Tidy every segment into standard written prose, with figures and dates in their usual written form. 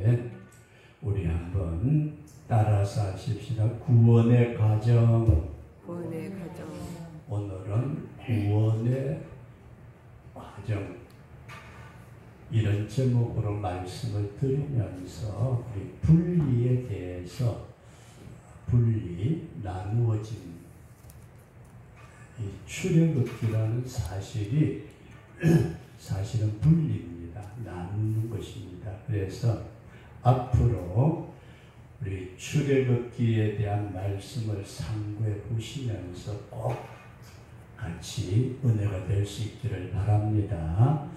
텐데 우리 한번 따라서 하십시다. 구원의 과정. 구원의 과정. 오늘은 구원의 과정. 이런 제목으로 말씀을 드리면서 우리 분리에 대해서 나누어진 이 출애굽기라는 사실이 사실은 분리입니다. 나누는 것입니다. 그래서 앞으로 우리 출애굽기에 대한 말씀을 상고해 보시면서 꼭 같이 은혜가 될 수 있기를 바랍니다.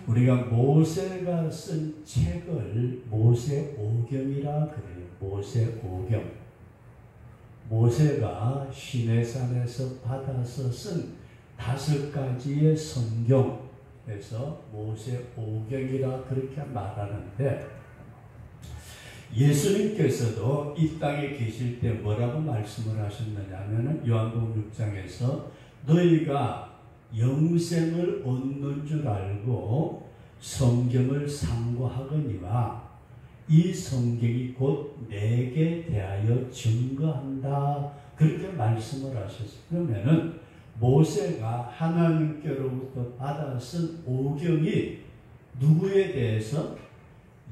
우리가 모세가 쓴 책을 모세오경이라 그래요. 모세오경. 모세가 시내산에서 받아서 쓴 5가지의 성경에서 모세오경이라 그렇게 말하는데, 예수님께서도 이 땅에 계실 때 뭐라고 말씀을 하셨느냐 하면은 요한복음 6장에서 너희가 영생을 얻는 줄 알고 성경을 상고하거니와 이 성경이 곧 내게 대하여 증거한다. 그렇게 말씀을 하셨어요. 그러면은 모세가 하나님께로부터 받아 쓴 오경이 누구에 대해서?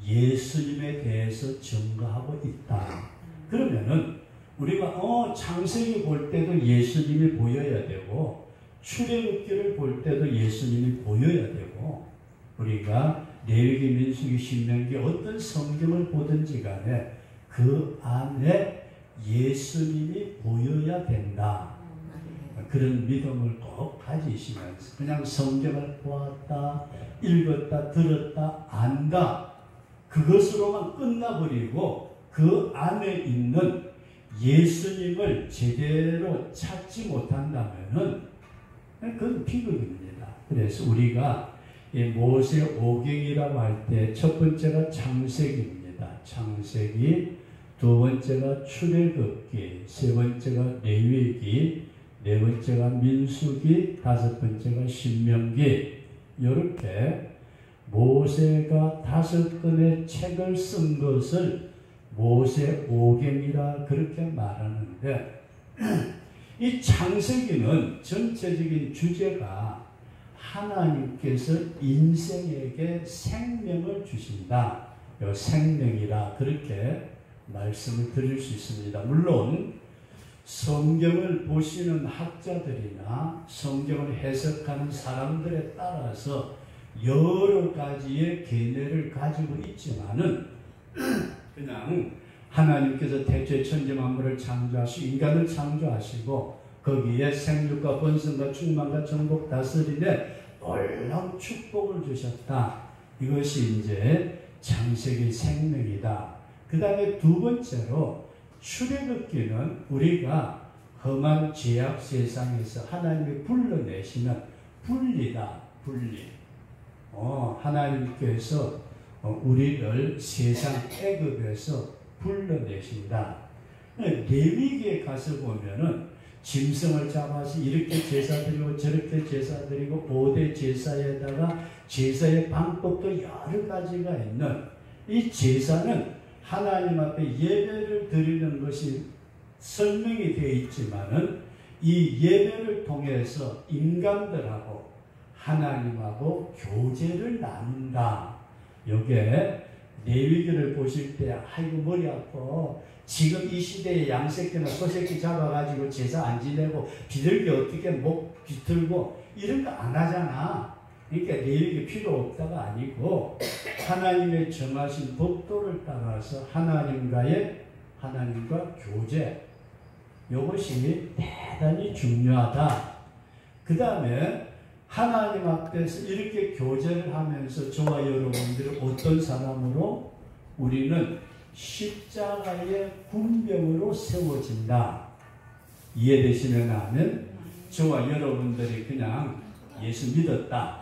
예수님에 대해서 증거하고 있다. 그러면은 우리가 창세기 볼 때도 예수님이 보여야 되고 출애굽기를 볼 때도 예수님이 보여야 되고, 우리가 레위기, 민수기, 신명기 어떤 성경을 보든지 간에 그 안에 예수님이 보여야 된다. 그런 믿음을 꼭 가지시면서 그냥 성경을 보았다, 읽었다, 들었다, 안다, 그것으로만 끝나버리고 그 안에 있는 예수님을 제대로 찾지 못한다면은 그건 비극입니다. 그래서 우리가 이 모세오경이라고 할 때 첫 번째가 창세기입니다. 창세기, 두 번째가 출애굽기, 세 번째가 레위기, 네 번째가 민수기, 다섯 번째가 신명기. 이렇게 모세가 5권의 책을 쓴 것을 모세오경이라 그렇게 말하는데, 이 창세기는 전체적인 주제가 하나님께서 인생에게 생명을 주신다. 생명이라 그렇게 말씀을 드릴 수 있습니다. 물론 성경을 보시는 학자들이나 성경을 해석하는 사람들에 따라서 여러 가지의 견해를 가지고 있지만은 그냥 하나님께서 태초에 천지 만물을 창조하시고 인간을 창조하시고 거기에 생육과 번성과 충만과 정복 다스리되 놀라운 축복을 주셨다. 이것이 이제 창세기 생명이다. 그 다음에 두 번째로 출애굽기는 우리가 험한 죄악 세상에서 하나님이 불러내시는 분리다. 분리. 하나님께서 우리를 세상 애굽에서 불러내신다. 레위기에 가서 보면은 짐승을 잡아서 이렇게 제사 드리고 저렇게 제사 드리고 5대 제사에다가 제사의 방법도 여러 가지가 있는 이 제사는 하나님 앞에 예배를 드리는 것이 설명이 되어 있지만은 이 예배를 통해서 인간들하고 하나님하고 교제를 나눈다. 요게 레위기를 보실 때 아이고 머리 아파. 지금 이 시대에 양새끼나 소새끼 잡아가지고 제사 안 지내고 비둘기 어떻게 목 비틀고 이런 거 안 하잖아. 그러니까 레위기 필요 없다가 아니고 하나님의 정하신 법도를 따라서 하나님과 교제, 이것이 대단히 중요하다. 그 다음에 하나님 앞에서 이렇게 교제를 하면서 저와 여러분들이 어떤 사람으로 우리는 십자가의 군병으로 세워진다. 이해되시면 하면 저와 여러분들이 그냥 예수 믿었다,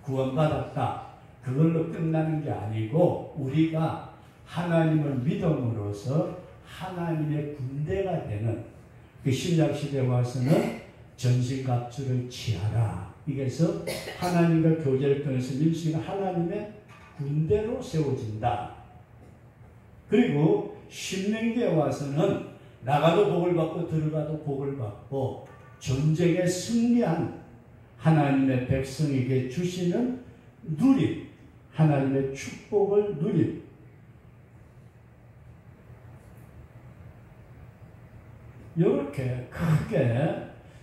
구원받았다, 그걸로 끝나는 게 아니고 우리가 하나님을 믿음으로써 하나님의 군대가 되는, 그 신약시대에 와서는 전신갑주를 취하라. 그래서 하나님과 교제를 통해서 민수기는 하나님의 군대로 세워진다. 그리고 신명기에 와서는 나가도 복을 받고 들어가도 복을 받고 전쟁에 승리한 하나님의 백성에게 주시는 누림, 하나님의 축복을 누림. 이렇게 크게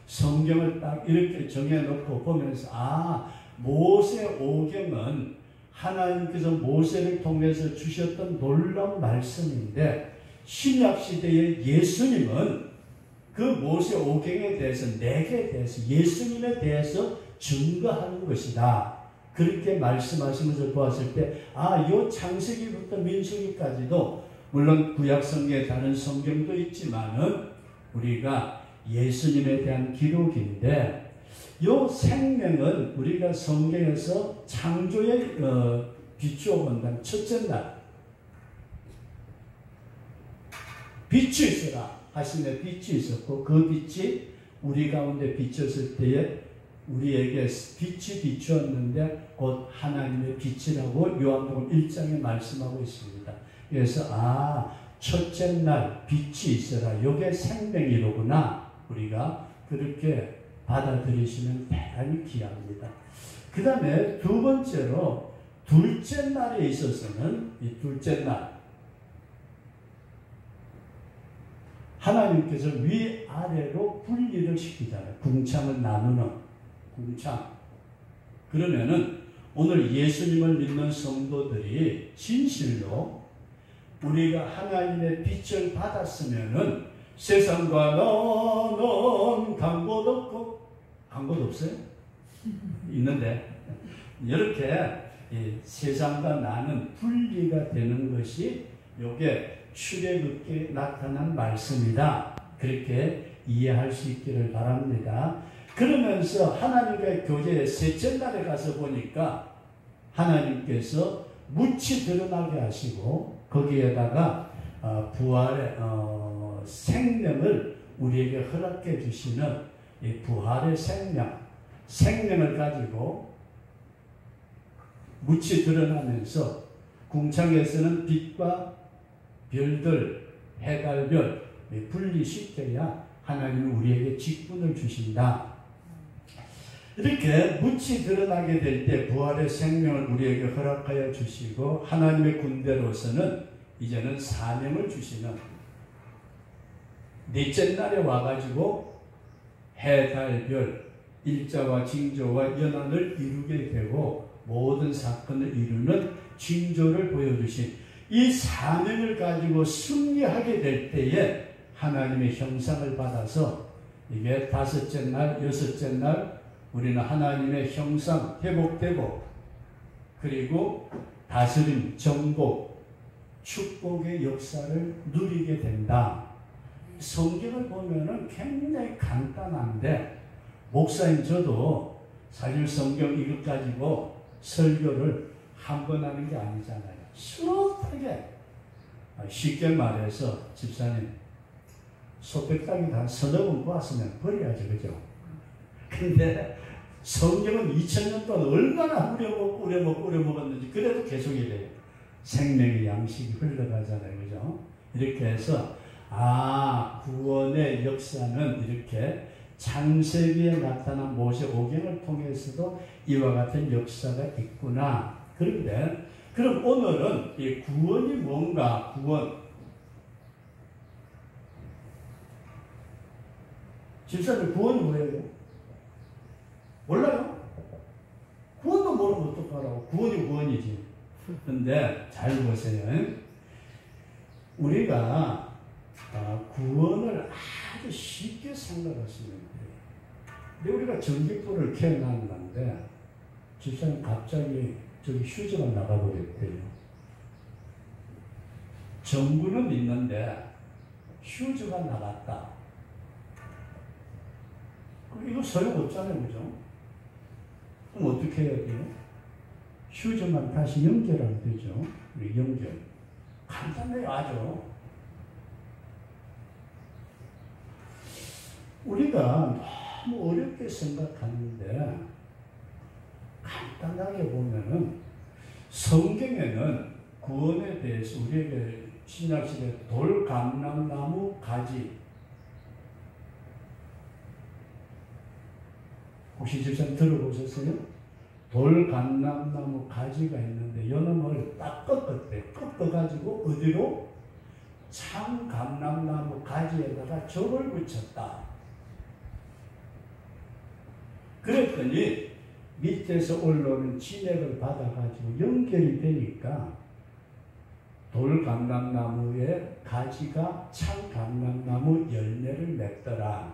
성경을 딱 이렇게 정해놓고 보면서 모세 오경은 하나님께서 모세를 통해서 주셨던 놀라운 말씀인데 신약시대의 예수님은 그 모세 오경에 대해서 내게 대해서 예수님에 대해서 증거하는 것이다. 그렇게 말씀하시면서 보았을 때 이 창세기부터 민수기까지도 물론 구약 성경에 다른 성경도 있지만은 우리가 예수님에 대한 기록인데 이 생명은 우리가 성경에서 창조에 비추어 본다면 첫째 날 빛이 있어라 하시며 빛이 있었고 그 빛이 우리 가운데 비쳤을 때에 우리에게 빛이 비추었는데 곧 하나님의 빛이라고 요한복음 1장에 말씀하고 있습니다. 그래서 첫째 날 빛이 있어라. 이게 생명이로구나. 우리가 그렇게 받아들이시면 대단히 귀합니다. 그 다음에 두 번째로 둘째 날에 있어서는 이 둘째 날 하나님께서 위아래로 분리를 시키잖아요. 궁창을 나누는 궁창. 그러면은 오늘 예수님을 믿는 성도들이 진실로 우리가 하나님의 빛을 받았으면은 세상과 너는 강곳 없고 강곳 없어요? 있는데 이렇게 세상과 나는 분리가 되는 것이 이게 출애굽기에 나타난 말씀이다. 그렇게 이해할 수 있기를 바랍니다. 그러면서 하나님과의 교제의 셋째 날에 가서 보니까 하나님께서 묻히 드러나게 하시고 거기에다가 부활의 생명을 우리에게 허락해 주시는 이 부활의 생명을 가지고 묻히 드러나면서 궁창에서는 빛과 별들, 해달별 분리시켜야 하나님은 우리에게 직분을 주신다. 이렇게 묻히 드러나게 될 때 부활의 생명을 우리에게 허락하여 주시고 하나님의 군대로서는 이제는 사명을 주시는 넷째 날에 와가지고 해, 달, 별, 일자와 징조와 연한을 이루게 되고 모든 사건을 이루는 징조를 보여주신 이 사명을 가지고 승리하게 될 때에 하나님의 형상을 받아서 이게 다섯째 날, 여섯째 날 우리는 하나님의 형상 회복되고 그리고 다스림, 정복, 축복의 역사를 누리게 된다. 성경을 보면은 굉장히 간단한데 목사님 저도 사실 성경 이것 가지고 설교를 한 번 하는 게 아니잖아요. 수록하게 쉽게 말해서 집사님 소백당이 다 서너 번 보았으면 버려야죠. 그죠? 근데 성경은 2000년 동안 얼마나 우려먹었는지 그래도 계속 이래요. 생명의 양식이 흘러가잖아요. 그죠? 이렇게 해서 구원의 역사는 이렇게 창세기에 나타난 모세 오경을 통해서도 이와 같은 역사가 있구나. 그런데 그럼 오늘은 이 구원이 뭔가? 구원. 집사님 구원이 뭐예요? 몰라요? 구원도 모르면 어떡하라고. 구원이 구원이지. 근데 잘 보세요. 우리가 구원을 아주 쉽게 생각하시면 돼요. 근데 우리가 전기불을 켜놨는데 집사님 갑자기 저기 휴지가 나가버렸대요. 전구는 있는데 휴지가 나갔다. 그럼 이거 소용없잖아요. 그죠? 그럼 어떻게 해야 돼요? 휴지만 다시 연결하면 되죠. 우리 연결. 간단해요. 아주. 우리가 너무 어렵게 생각하는데 간단하게 보면은 성경에는 구원에 대해서 우리에게 신약시대 돌감람나무 가지. 혹시 집사님 들어보셨어요? 돌감람나무 가지가 있는데 요놈을 딱 꺾었대. 꺾어가지고 어디로? 참감람나무 가지에다가 적을 붙였다. 그랬더니 밑에서 올라오는 진액을 받아가지고 연결이 되니까 돌감람나무의 가지가 참감람나무 열매를 맺더라.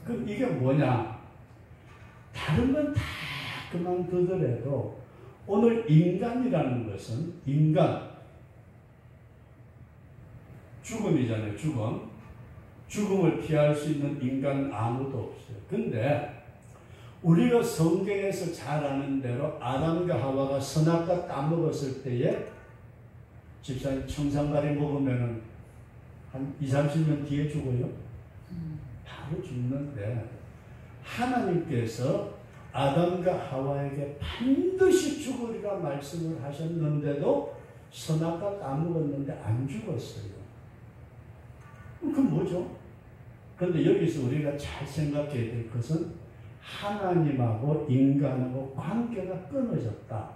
그럼 이게 뭐냐? 다른 건 다 그만두더라도 오늘 인간이라는 것은 인간 죽음이잖아요. 죽음을 피할 수 있는 인간 아무도 없어요. 근데 우리가 성경에서 잘 아는 대로 아담과 하와가 선악과 따먹었을 때에 집사님 청산가리 먹으면 한 20-30년 뒤에 죽어요. 바로 죽는데 하나님께서 아담과 하와에게 반드시 죽으리라 말씀을 하셨는데도 선악과 따먹었는데 안 죽었어요. 그건 뭐죠? 그런데 여기서 우리가 잘 생각해야 될 것은 하나님하고 인간하고 관계가 끊어졌다.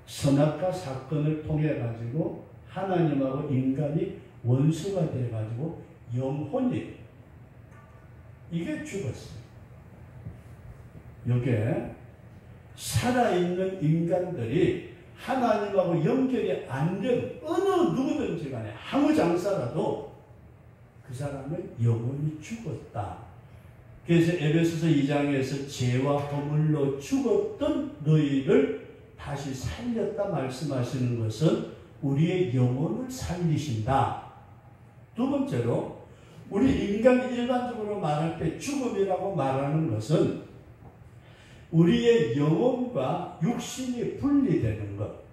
선악과 사건을 통해 가지고 하나님하고 인간이 원수가 돼 가지고 영혼이 이게 죽었어요. 이게 살아있는 인간들이 하나님하고 연결이 안 된 어느 누구든지 간에 아무 장사라도 그 사람은 영혼이 죽었다. 그래서 에베소서 2장에서 죄와 허물로 죽었던 너희를 다시 살렸다 말씀하시는 것은 우리의 영혼을 살리신다. 두 번째로 우리 인간이 일반적으로 말할 때 죽음이라고 말하는 것은 우리의 영혼과 육신이 분리되는 것.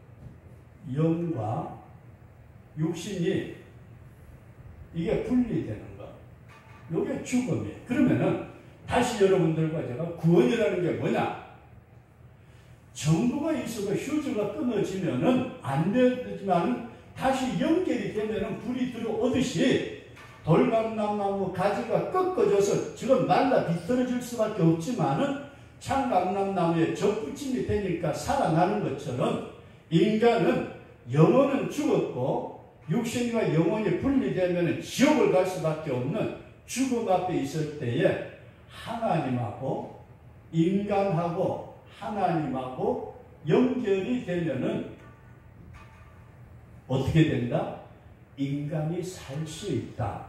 영과 육신이 이게 분리되는 것. 이게 죽음이에요. 그러면은 다시 여러분들과 제가 구원이라는 게 뭐냐? 정부가 있어도 휴즈가 끊어지면은 안 되지만 다시 연결이 되면은 불이 들어오듯이 돌감람나무 가지가 꺾어져서 지금 말라 비틀어질 수밖에 없지만은 참감람나무에 접붙임이 되니까 살아나는 것처럼 인간은 영혼은 죽었고 육신과 영혼이 분리되면 지옥을 갈 수밖에 없는 죽음 앞에 있을 때에 하나님하고 인간하고 하나님하고 연결이 되면은 어떻게 된다? 인간이 살 수 있다.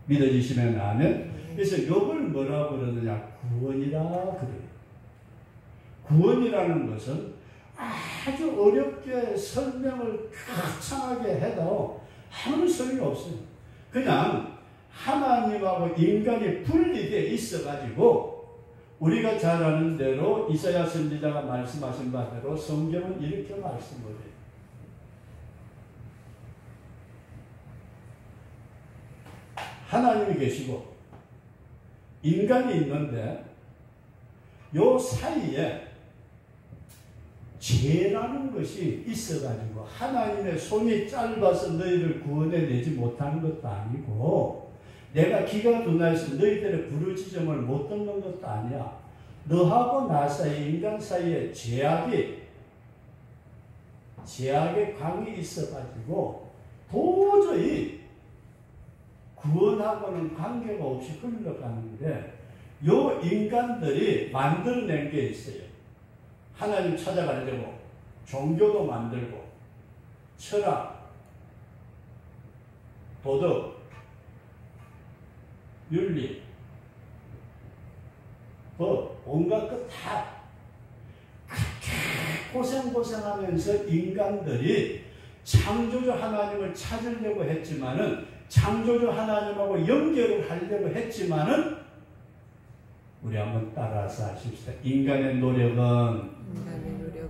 믿어지시면 아멘. 그래서 이걸 뭐라고 그러느냐? 구원이라 그래요. 구원이라는 것은 아주 어렵게 설명을 거창하게 해도 아무 소용이 없어요. 그냥 하나님하고 인간이 분리되어 있어가지고 우리가 잘 아는 대로 이사야 선지자가 말씀하신 바대로 성경은 이렇게 말씀을 해요. 하나님이 계시고 인간이 있는데 요 사이에 죄라는 것이 있어가지고 하나님의 손이 짧아서 너희를 구원해내지 못하는 것도 아니고 내가 기가 둔하여서 너희들의 부르짖음을 못 듣는 것도 아니야. 너하고 나 사이 인간 사이에 죄악의 광이 있어가지고 도저히 구원하고는 관계가 없이 흘러가는데 요 인간들이 만들어낸 게 있어요. 하나님 찾아가려고 종교도 만들고 철학, 도덕, 윤리, 법, 온갖 것 다 고생하면서 인간들이 창조주 하나님을 찾으려고 했지만은 창조주 하나님하고 연결을 하려고 했지만은 우리 한번 따라서 하십시다. 인간의 노력은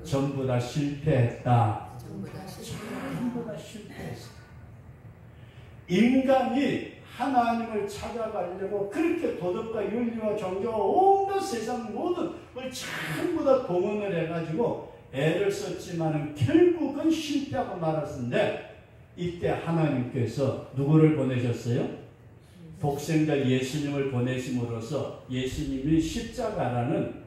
전부 다 실패했다. 전부 다 실패했어. 인간이 하나님을 찾아가려고 그렇게 도덕과 윤리와 종교와 온갖 세상 모든 걸 전부 다 동원을 해가지고 애를 썼지만은 결국은 실패하고 말았는데 이때 하나님께서 누구를 보내셨어요? 독생자 예수님을 보내심으로써 예수님이 십자가라는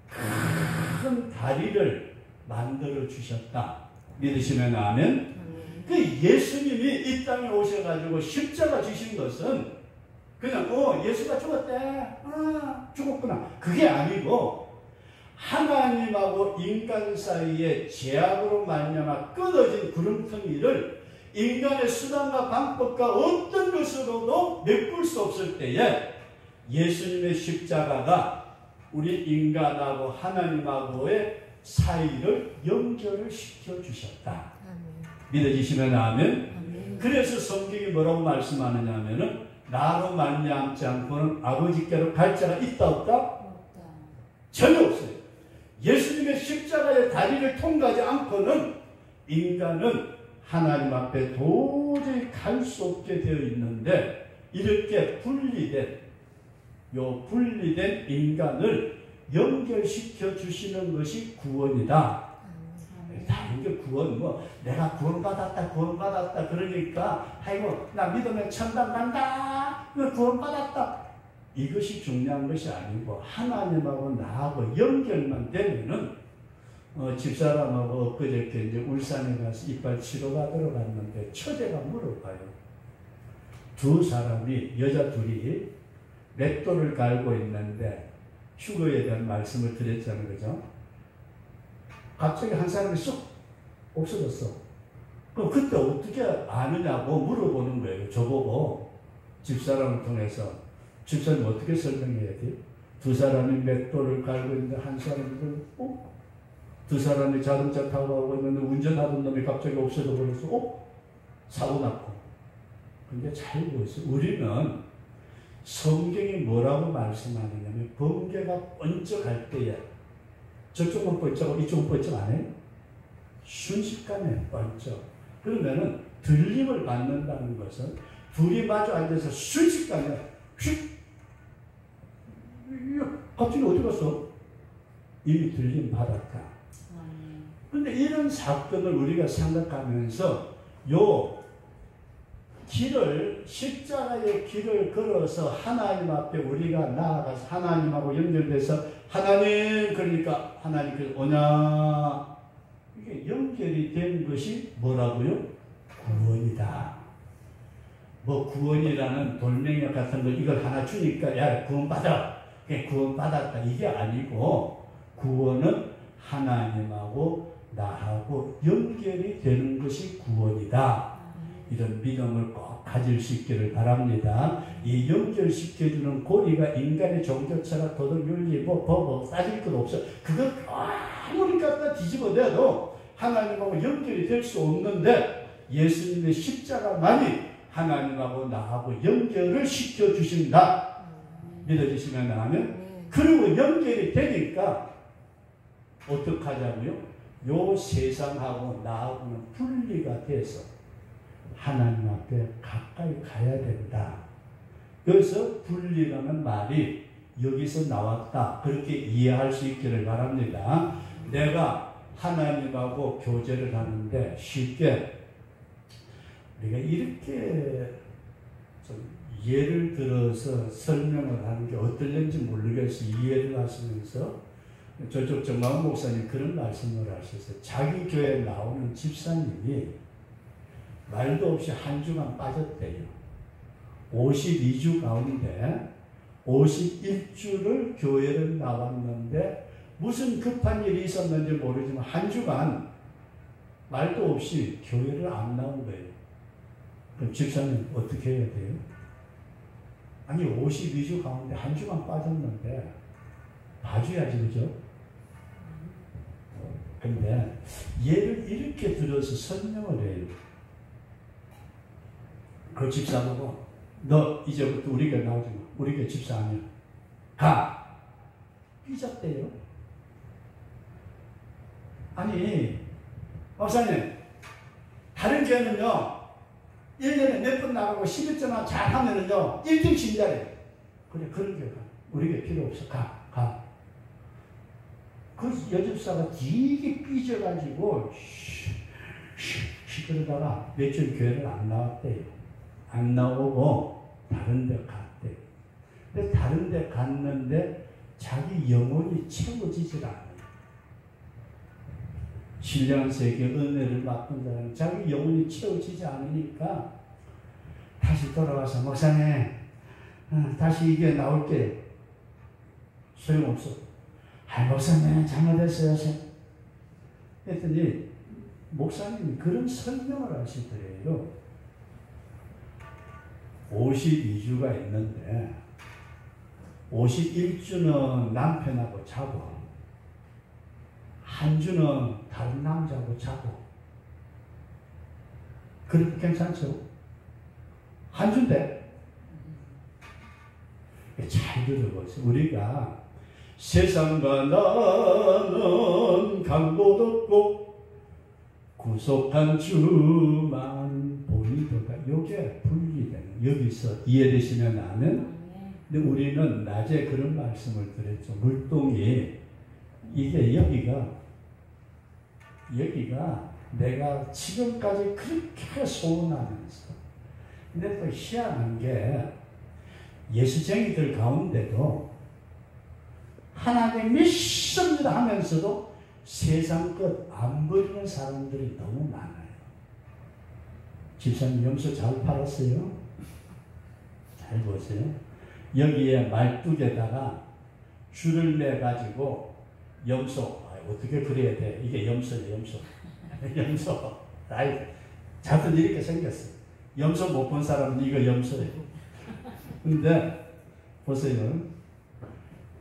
큰 다리를 만들어 주셨다. 믿으시면 아멘? 그 예수님이 이 땅에 오셔가지고 십자가 지신 것은 그냥 예수가 죽었대. 죽었구나. 그게 아니고 하나님하고 인간 사이에 죄악으로 말미암아 끊어진 구름텅이를 인간의 수단과 방법과 어떤 것으로도 메꿀 수 없을 때에 예수님의 십자가가 우리 인간하고 하나님하고의 사이를 연결을 시켜주셨다. 믿어지시면 아멘? 그래서 성경이 뭐라고 말씀하느냐 하면은 나로 말미암지 않고는 아버지께로 갈 자가 있다 없다? 전혀 없어요. 예수님의 십자가의 다리를 통과하지 않고는 인간은 하나님 앞에 도저히 갈 수 없게 되어 있는데 이렇게 분리된 인간을 연결시켜 주시는 것이 구원이다. 다른 게 구원 내가 구원받았다 그러니까 아이고 나 믿으면 천당 간다 구원받았다 이것이 중요한 것이 아니고 하나님하고 나하고 연결만 되면은 집사람하고 엊그저께 이제 울산에 가서 이빨 치료받으러 갔는데 처제가 물어봐요. 두 사람이 여자 둘이 맷돌을 갈고 있는데 휴거에 대한 말씀을 드렸잖아요. 그죠? 갑자기 한 사람이 쑥 없어졌어. 그럼 그때 어떻게 아느냐고 물어보는 거예요. 저보고 집사람을 통해서 집사님 어떻게 설명해야 돼? 두 사람이 맷돌을 갈고 있는데 한 사람이 두 사람이 자동차 타고 가고 있는데 운전하던 놈이 갑자기 없어져 버려서 사고 났고. 근데 잘 보세요. 우리는 성경이 뭐라고 말씀하느냐면 번개가 번쩍할 때에 저쪽은 번쩍하고 이쪽은 번쩍 안 해요? 순식간에 번쩍. 그러면은 들림을 받는다는 것은 둘이 마주 앉아서 순식간에 휙 갑자기 어디 갔어? 이미 들림 받았다. 그런데 이런 사건을 우리가 생각하면서 십자가의 길을 걸어서 하나님 앞에 우리가 나아가서 하나님하고 연결돼서 하나님 그러니까 하나님께서 오냐 이게 연결이 된 것이 뭐라고요? 구원이다. 구원이라는 돌멩이 같은 거 이걸 하나 주니까 야 구원받아. 구원받았다 이게 아니고 구원은 하나님하고 나하고 연결이 되는 것이 구원이다. 이런 믿음을 꼭 가질 수 있기를 바랍니다. 이 연결시켜주는 고리가 인간의 종교처럼 도덕윤리 따질 것 없어. 그걸 아무리 갖다 뒤집어내도 하나님하고 연결이 될 수 없는데 예수님의 십자가만이 하나님하고 나하고 연결을 시켜주신다. 믿어지시면 아멘? 그리고 연결이 되니까 어떡하자고요? 요 세상하고 나하고는 분리가 돼서 하나님 앞에 가까이 가야 된다. 그래서 분리라는 말이 여기서 나왔다. 그렇게 이해할 수 있기를 바랍니다. 내가 하나님하고 교제를 하는데 쉽게 우리가 이렇게 좀 예를 들어서 설명을 하는 게 어떨는지 모르겠어요. 이해를 하시면서 저쪽 정마은 목사님 그런 말씀을 하셨어요. 자기 교회에 나오는 집사님이 말도 없이 한 주간 빠졌대요. 52주 가운데 51주를 교회를 나왔는데 무슨 급한 일이 있었는지 모르지만 한 주간 말도 없이 교회를 안 나온 거예요. 그럼 집사님 어떻게 해야 돼요? 아니 52주 가운데 한 주간 빠졌는데 봐줘야지 그죠? 근데 얘를 이렇게 들어서 설명을 해요. 그 집사보고 너 이제부터 우리 교회 나오지 마. 우리 교회 집사 아니야. 가. 삐졌대요. 아니 목사님 다른 교회는요 1년에 몇 번 나가고 11전화 잘 하면은요 1등 신자래. 그래 그런 교회가 우리 교회 필요 없어. 가. 그 여집사가 되게 삐져가지고 그러다가 며칠 교회를 안 나왔대요. 안 나오고 다른 데 갔대요. 근데 다른 데 갔는데 자기 영혼이 채워지질 않아요. 신령한 세계 은혜를 맡은 사람은 자기 영혼이 채워지지 않으니까 다시 돌아와서 목사님 다시 이게 나올게요. 소용없어. 목사님 잘못했어요. 했더니 목사님이 그런 설명을 하시더래요. 52주가 있는데 51주는 남편하고 자고 한 주는 다른 남자하고 자고 그래도 괜찮죠? 한 주인데 잘 들어보세요. 우리가 세상과 나는 강도 덥고 구속한 주만 보이도다. 이게 분리되는 여기서 이해되시면 아멘. 근데 우리는 낮에 그런 말씀을 드렸죠. 물동이 이게 여기가 내가 지금까지 그렇게 소원하면서 근데 또 희한한 게 예수쟁이들 가운데도 하나님 믿습니다 하면서도 세상 것 안 버리는 사람들이 너무 많아요. 집사님 염소 잘 팔았어요? 잘 보세요. 여기에 말뚝에다가 줄을 내가지고 염소 어떻게 그래야 돼? 이게 염소예요. 염소. 염소. 아이, 자꾸 이렇게 생겼어. 염소 못 본 사람은 이거 염소예요. 근데 보세요.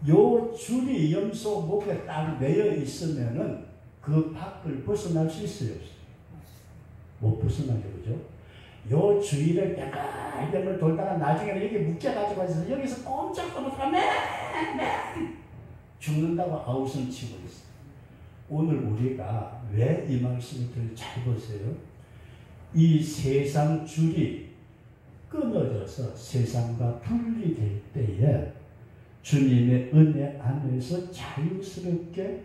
요 줄이 염소 목에 딱 매여 있으면은 그 밖을 벗어날 수 있어요, 없어요? 못 벗어나죠, 그죠? 요 주위를 뺑글뺑글 돌다가 나중에는 여기 묶여가지고 있어서 여기서 꼼짝꼼짝 맨 죽는다고 아웃을 치고 있어요. 오늘 우리가 왜 이 말씀을 들을지 잘 보세요. 이 세상 줄이 끊어져서 세상과 분리될 때에 주님의 은혜 안에서 자유스럽게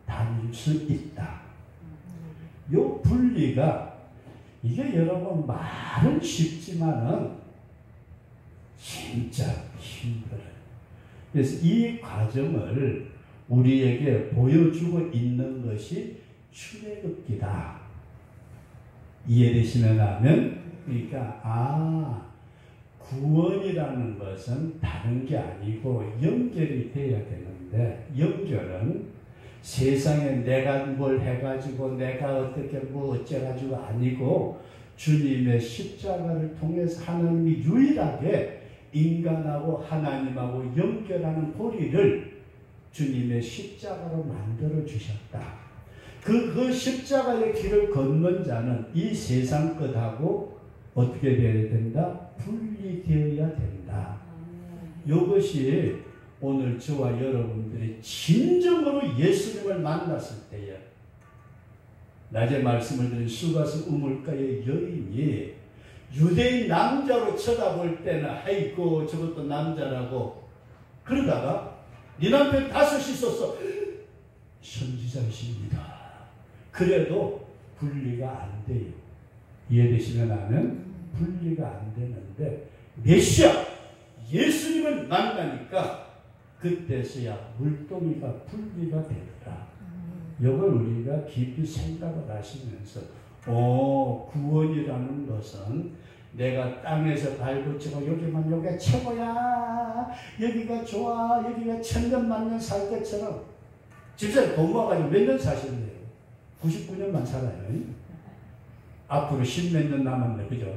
다닐 수 있다. 요 분리가 이게 여러분 말은 쉽지만은 진짜 힘들어요. 그래서 이 과정을 우리에게 보여주고 있는 것이 출애굽기다. 이해되시면 하면 그러니까 구원이라는 것은 다른 게 아니고 연결이 돼야 되는데 연결은 세상에 내가 뭘 해가지고 내가 어떻게 뭐 어째가지고 아니고 주님의 십자가를 통해서 하나님이 유일하게 인간하고 하나님하고 연결하는 고리를 주님의 십자가로 만들어 주셨다. 그 십자가의 길을 걷는 자는 이 세상 것하고 어떻게 되어야 된다? 분리되어야 된다. 이것이 오늘 저와 여러분들이 진정으로 예수님을 만났을 때에 낮에 말씀을 드린 수가성 우물가의 여인이 유대인 남자로 쳐다볼 때는 아이고 저것도 남자라고 그러다가 네 남편 5이 있었어. 선지자이십니다. 그래도 분리가 안 돼요. 이해되시면 하면 분리가 안 되는데 메시아 예수님을 만나니까 그때서야 물동이가 분리가 되더라. 이걸 우리가 깊이 생각을 하시면서 구원이라는 것은 내가 땅에서 발붙이고 여기가 최고야 여기가 좋아 여기가 천년만년 살 것처럼 집사님 돈 모아가지고 몇 년 사셨네요. 99년만 살아요. 앞으로 10몇 년 남았네. 그죠?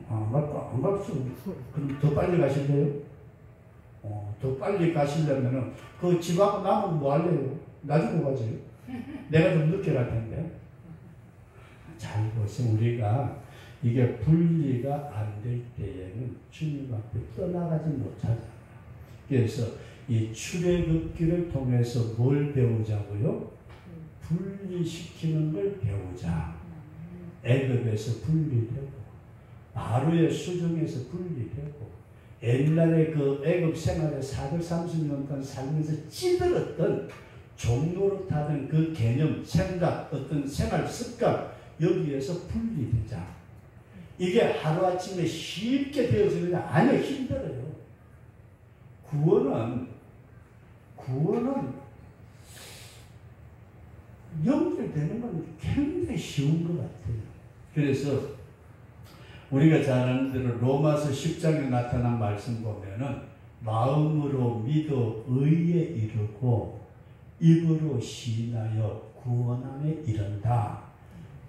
안 갔어. 그럼 더 빨리 가실래요? 더 빨리 가시려면은 그 집하고 남은 뭐 할래요? 놔주고 가지. 내가 좀 늦게 갈 텐데. 잘 보세요. 우리가 이게 분리가 안 될 때에는 주님 앞에 떠나가지 못하잖아요. 그래서 이 출애굽기를 통해서 뭘 배우자고요? 분리시키는 걸 배우자. 애굽에서 분리되고 바로의 수중에서 분리되고 옛날에 그 애굽 생활에 430년 동안 살면서 찌들었던 종로릇하던 그 개념, 생각, 어떤 생활 습관 여기에서 분리되자. 이게 하루아침에 쉽게 되어지느냐? 아니요, 힘들어요. 구원은 연결되는 건 굉장히 쉬운 것 같아요. 그래서 우리가 잘 아는 대로 로마서 10장에 나타난 말씀 보면은 마음으로 믿어 의에 이르고 입으로 시인하여 구원함에 이른다.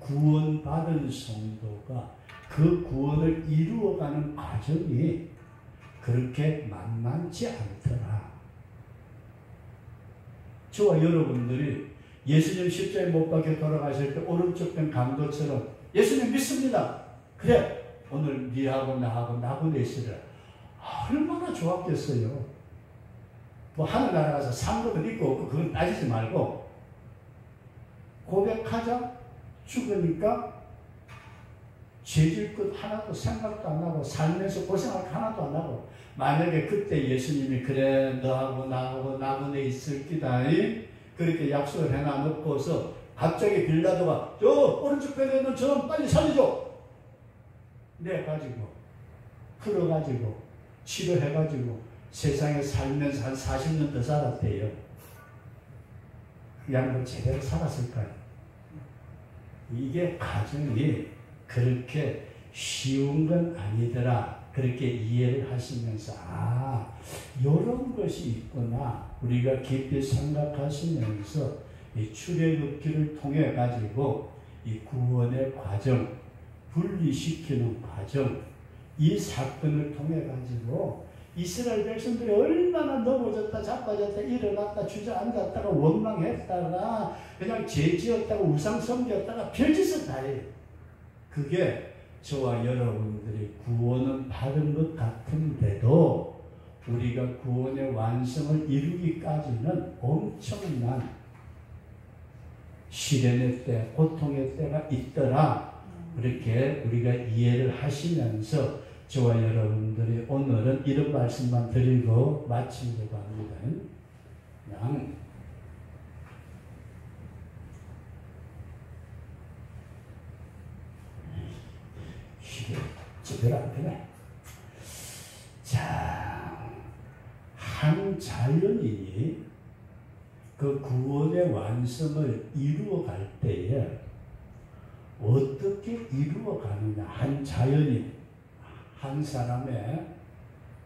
구원받은 성도가 그 구원을 이루어가는 과정이 그렇게 만만치 않더라. 저와 여러분들이 예수님 십자가에 못 박혀 돌아가실 때 오른쪽 편 강도처럼 예수님 믿습니다. 그래, 오늘 니하고 나하고 내시라. 얼마나 좋았겠어요. 뭐 하늘나라 가서 상급은 있고 없고 그건 따지지 말고 고백하자. 죽으니까 죄질 것 하나도 생각도 안 나고 살면서 고생할 것 하나도 안 나고, 만약에 그때 예수님이 그래 너하고 나하고 내 있을 기다 그렇게 약속을 해놔놓고서 갑자기 빌라도가 저 오른쪽 편에 있는 저놈 빨리 살려줘. 내 가지고 풀어가지고 치료해가지고 세상에 살면서 한 40년 더 살았대요. 그 양반 제대로 살았을까요? 이게 과정이 그렇게 쉬운 건 아니더라. 그렇게 이해를 하시면서 이런 것이 있구나. 우리가 깊이 생각하시면서 이 출애굽기를 통해 가지고 이 구원의 과정, 분리시키는 과정, 이 사건을 통해 가지고 이스라엘 백성들이 얼마나 넘어졌다 자빠졌다 일어났다 주저앉았다가 원망했다가 그냥 죄지었다가 우상 섬겼다가 별짓을 다 해요. 그게 저와 여러분들이 구원은 받은 것 같은데도 우리가 구원의 완성을 이루기까지는 엄청난 시련의 때, 고통의 때가 있더라. 그렇게 우리가 이해를 하시면서 저와 여러분들이 오늘은 이런 말씀만 드리고 마치려고 합니다. 그냥 이게 제대로 안 되네. 자, 한 자연인이 그 구원의 완성을 이루어갈 때에 어떻게 이루어가느냐. 한 자연인, 한 사람의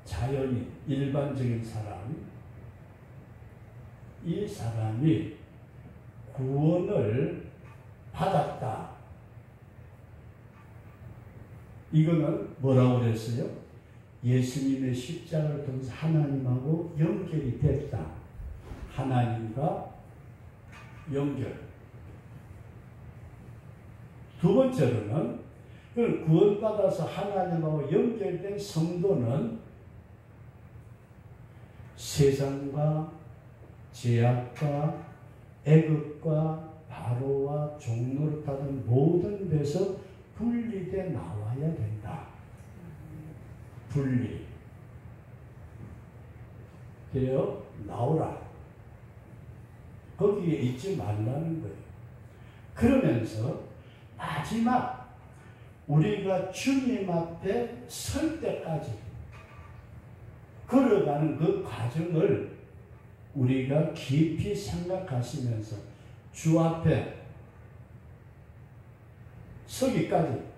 자연인, 일반적인 사람, 이 사람이 구원을 받았다. 이거는 뭐라고 그랬어요? 예수님의 십자가를 통해서 하나님하고 연결이 됐다. 하나님과 연결. 두 번째로는 구원받아서 하나님하고 연결된 성도는 세상과 죄악과 애굽과 바로와 종노릇하는 모든 데서 분리돼 나와야 된다. 분리 되어 나오라. 거기에 있지 말라는 거예요. 그러면서 마지막 우리가 주님 앞에 설 때까지 걸어가는 그 과정을 우리가 깊이 생각하시면서 주 앞에 서기까지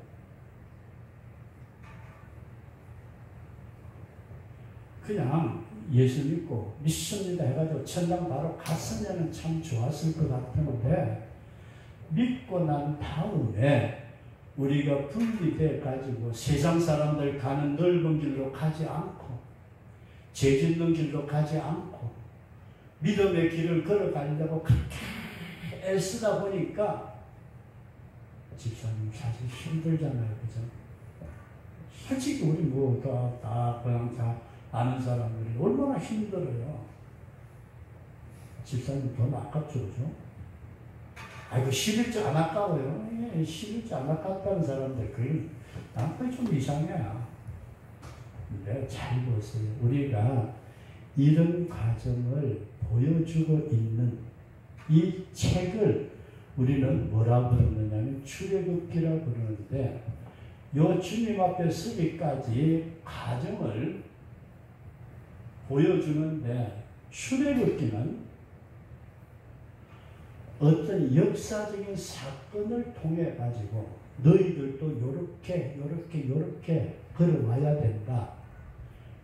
그냥 예수 믿고 믿습니다 해가지고 천당 바로 갔으면 참 좋았을 것 같은데, 믿고 난 다음에 우리가 분리돼 가지고 세상 사람들 가는 넓은 길로 가지 않고 죄 짓는 길로 가지 않고 믿음의 길을 걸어가려고 그렇게 애쓰다 보니까 집사님 사실 힘들잖아요. 그죠? 솔직히 우리 다 그냥 다 아는 사람들이 얼마나 힘들어요. 집사님 돈 아깝죠, 그죠? 아이고, 11조 안 아까워요. 11조 안 아깝다는 사람들, 그게 좀 이상해요. 근데 잘 보세요. 우리가 이런 과정을 보여주고 있는 이 책을 우리는 뭐라 부르느냐면 출애굽기라 부르는데 요 주님 앞에 서기까지 과정을 보여주는데 출애굽기는 어떤 역사적인 사건을 통해 가지고 너희들도 요렇게 걸어와야 된다.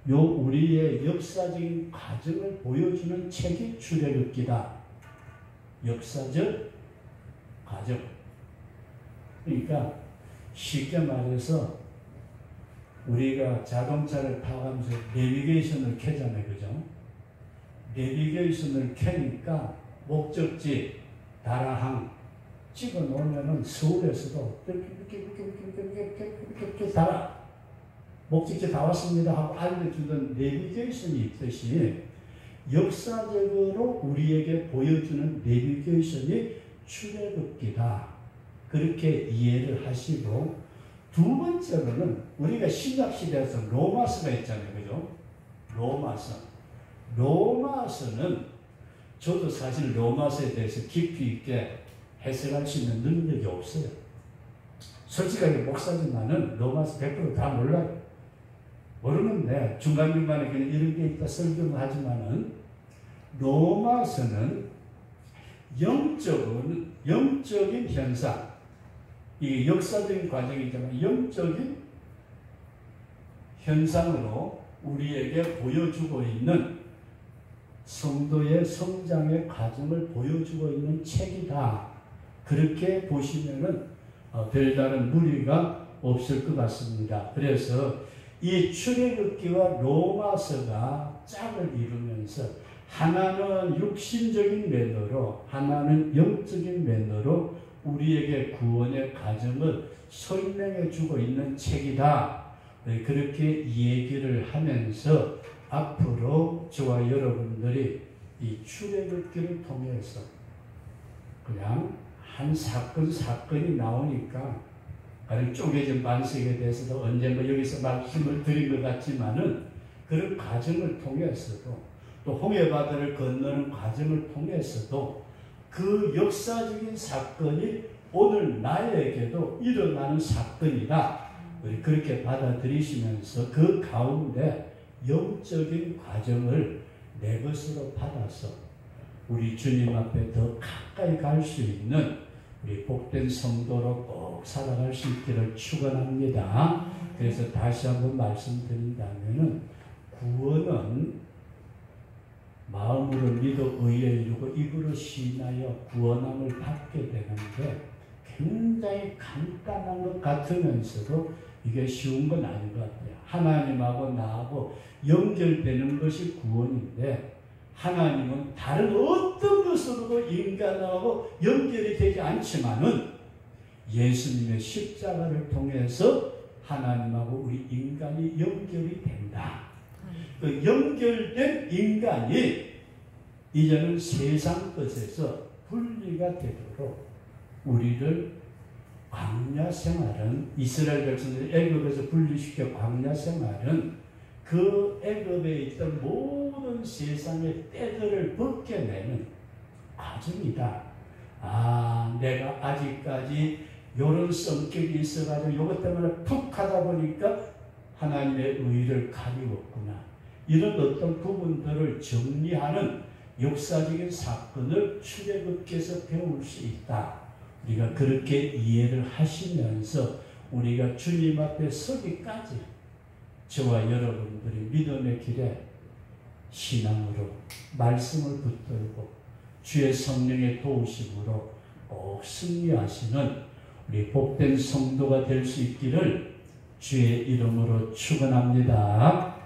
요 우리의 역사적인 과정을 보여주는 책이 출애굽기다. 역사적 과정. 그러니까 쉽게 말해서 우리가 자동차를 타가면서 내비게이션을 켜잖아요. 그죠? 내비게이션을 켜니까 목적지, 다라항 찍어 놓으면은 서울에서도 이렇게 달아. 목적지 다 왔습니다 하고 알려주던 내비게이션이 있듯이 역사적으로 우리에게 보여주는 내비게이션이 출애굽기다. 그렇게 이해를 하시고 두 번째로는 우리가 신약시대에서 로마서가 있잖아요. 그죠? 로마서는 저도 사실 로마서에 대해서 깊이 있게 해석할 수 있는 능력이 없어요. 솔직하게 목사지만은 로마서 100% 다 몰라요. 모르는데 중간중간에 그냥 이런 게 있다 설명을 하지만은 로마서는 영적인 현상, 이게 역사적인 과정이지만 영적인 현상으로 우리에게 보여주고 있는 성도의 성장의 과정을 보여주고 있는 책이다. 그렇게 보시면은 별다른 무리가 없을 것 같습니다. 그래서 이 출애굽기와 로마서가 짝을 이루면서 하나는 육신적인 면으로 하나는 영적인 면으로 우리에게 구원의 과정을 설명해 주고 있는 책이다. 그렇게 얘기를 하면서 앞으로 저와 여러분들이 이 출애굽기를 통해서 그냥 한 사건이 나오니까 가령 쪼개진 반석에 대해서도 언젠가 여기서 말씀을 드린 것 같지만은 그런 과정을 통해서도 또 홍해바다를 건너는 과정을 통해서도 그 역사적인 사건이 오늘 나에게도 일어나는 사건이다. 우리 그렇게 받아들이시면서 그 가운데 영적인 과정을 내 것으로 받아서 우리 주님 앞에 더 가까이 갈 수 있는 우리 복된 성도로 꼭 살아갈 수 있기를 축원합니다. 그래서 다시 한번 말씀드린다면은 구원은 마음으로 믿어 의에 이르고 입으로 시인하여 구원함을 받게 되는데 굉장히 간단한 것 같으면서도 이게 쉬운 건 아닌 것 같아요. 하나님하고 나하고 연결되는 것이 구원인데 하나님은 다른 어떤 것으로도 인간하고 연결이 되지 않지만은 예수님의 십자가를 통해서 하나님하고 우리 인간이 연결이 된다. 그 연결된 인간이 이제는 세상 것에서 분리가 되도록 우리를 광야 생활은 이스라엘 백성들이 애굽에서 분리시켜 광야 생활은 그 애굽에 있던 모든 세상의 때들을 벗겨내는 과정이다. 내가 아직까지 이런 성격이 있어가지고 이것 때문에 푹 하다 보니까 하나님의 의를 가리웠구나. 이런 어떤 부분들을 정리하는 역사적인 사건을 출애굽기에서 배울 수 있다. 우리가 그렇게 이해를 하시면서 우리가 주님 앞에 서기까지 저와 여러분들이 믿음의 길에 신앙으로 말씀을 붙들고 주의 성령의 도우심으로 꼭 승리하시는 우리 복된 성도가 될 수 있기를 주의 이름으로 축원합니다.